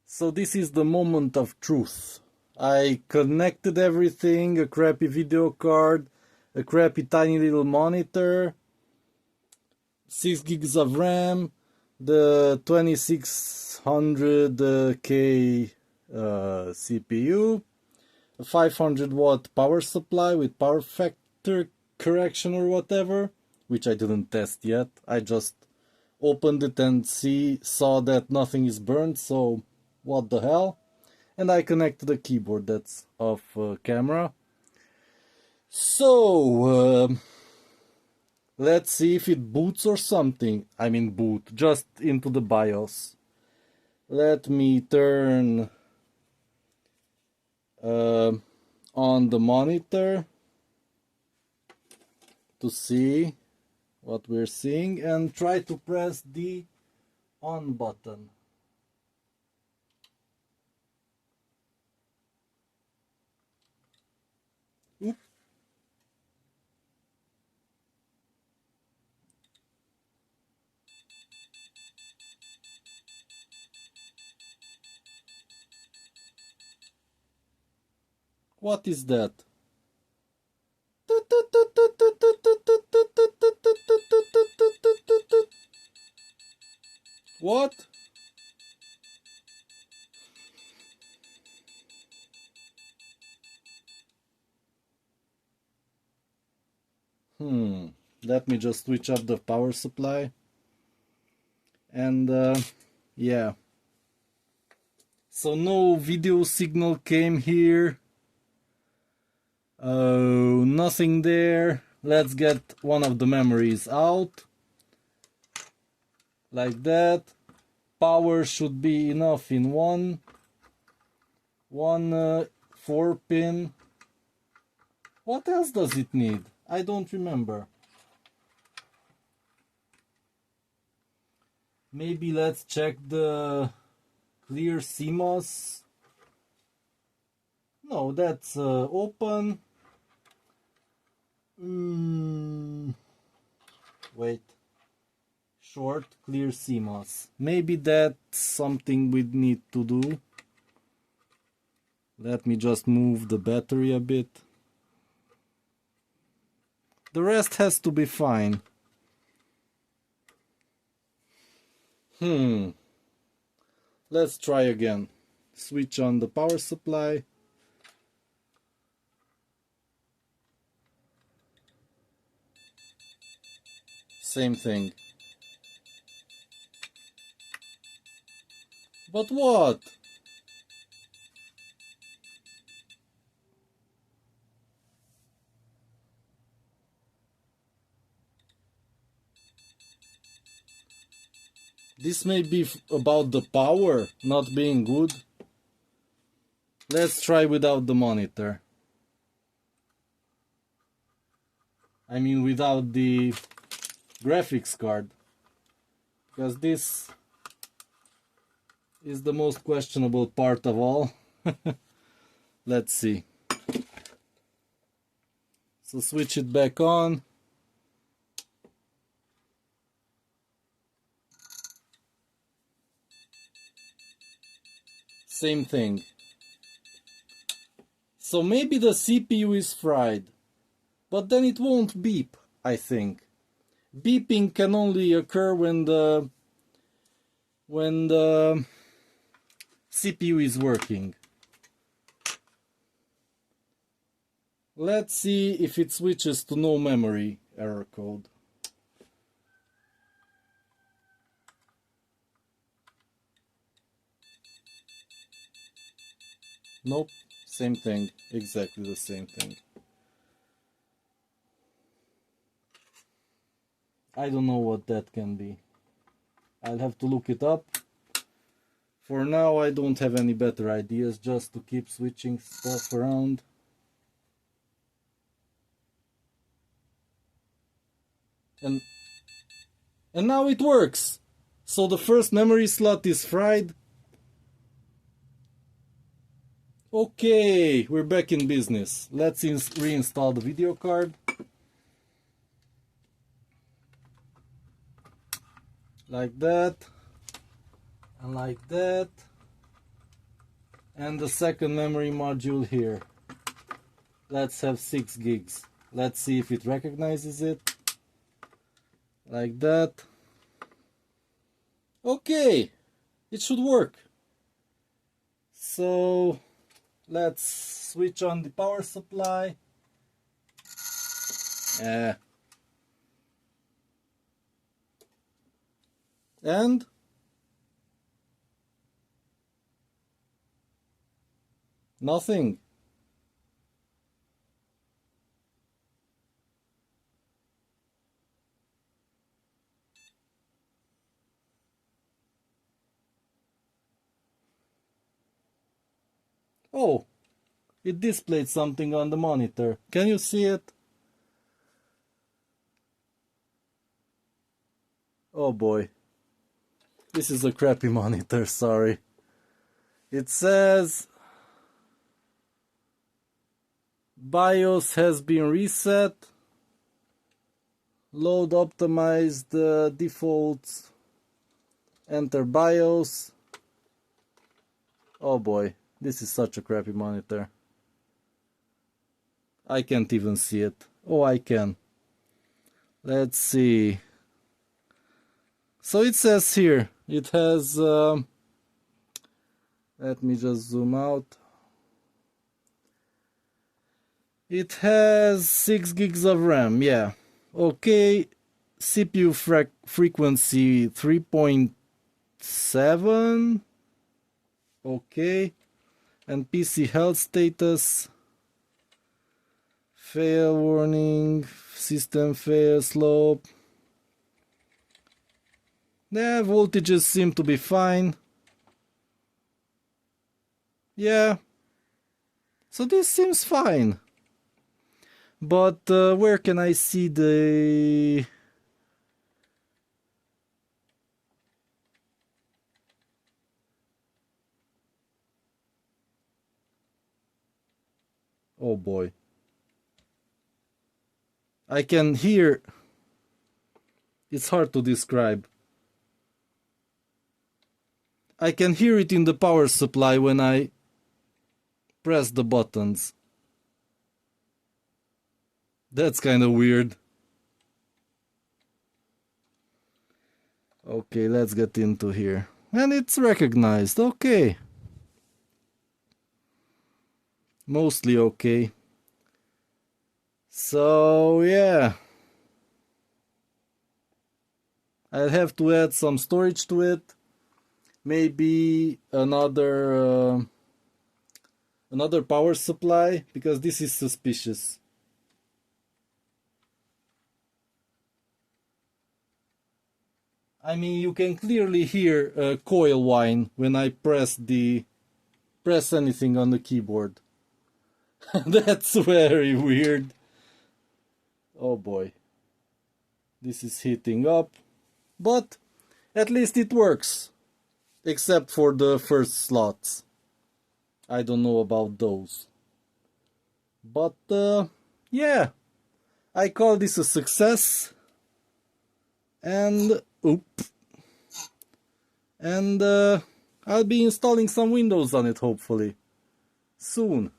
So this is the moment of truth. I connected everything, a crappy video card, a crappy tiny little monitor, 6 gigs of RAM, the 2600K CPU, a 500 watt power supply with power factor correction or whatever, which I didn't test yet. I just opened it and saw that nothing is burned, so what the hell. And I connected a keyboard that's off camera. So let's see if it boots or something. I mean boot, just into the BIOS. Let me turn on the monitor to see what we're seeing and try to press the on button. Oop. What is that? What? Let me just switch up the power supply. And yeah. So no video signal came here. Oh, nothing there. Let's get one of the memories out. Like that. Power should be enough in one 4-pin. What else does it need? I don't remember. Maybe let's check the clear CMOS. No, that's open. Wait. Short, clear CMOS. Maybe that's something we'd need to do. Let me just move the battery a bit. The rest has to be fine. Let's try again. Switch on the power supply. Same thing. But what? This may be about the power not being good. Let's try without the monitor. I mean without the graphics card. Because this is the most questionable part of all. Let's see. So switch it back on. Same thing. So maybe the CPU is fried, but then it won't beep, I think. Beeping can only occur when the CPU is working. Let's see if it switches to no memory error code. Nope, same thing, exactly the same thing. I don't know what that can be. I'll have to look it up. For now, I don't have any better ideas, just to keep switching stuff around. And now it works! So the first memory slot is fried. Okay, we're back in business. Let's reinstall the video card. Like that. And like that. And the second memory module here. Let's have 6 gigs. Let's see if it recognizes it. Like that. Okay, it should work. So let's switch on the power supply. And nothing. Oh, it displayed something on the monitor. Can you see it? Oh boy. This is a crappy monitor, sorry. It says BIOS has been reset. Load optimized defaults. Enter BIOS. Oh boy, this is such a crappy monitor. I can't even see it. Oh, I can. Let's see. So it says here, it has, let me just zoom out. It has 6 gigs of RAM, yeah. Okay, CPU frequency 3.7. Okay, and PC health status. Fail warning, system fail slope. Yeah, voltages seem to be fine. Yeah, so this seems fine. But where can I see the... Oh boy. I can hear... It's hard to describe. I can hear it in the power supply when I press the buttons. That's kind of weird. Okay, let's get into here. And it's recognized, okay. Mostly okay. So, yeah. I'll have to add some storage to it. Maybe another power supply, because this is suspicious. I mean, you can clearly hear a coil whine when I press anything on the keyboard. That's very weird. Oh boy. This is heating up. But at least it works. Except for the first slots. I don't know about those. But yeah. I call this a success. And I'll be installing some Windows on it hopefully soon.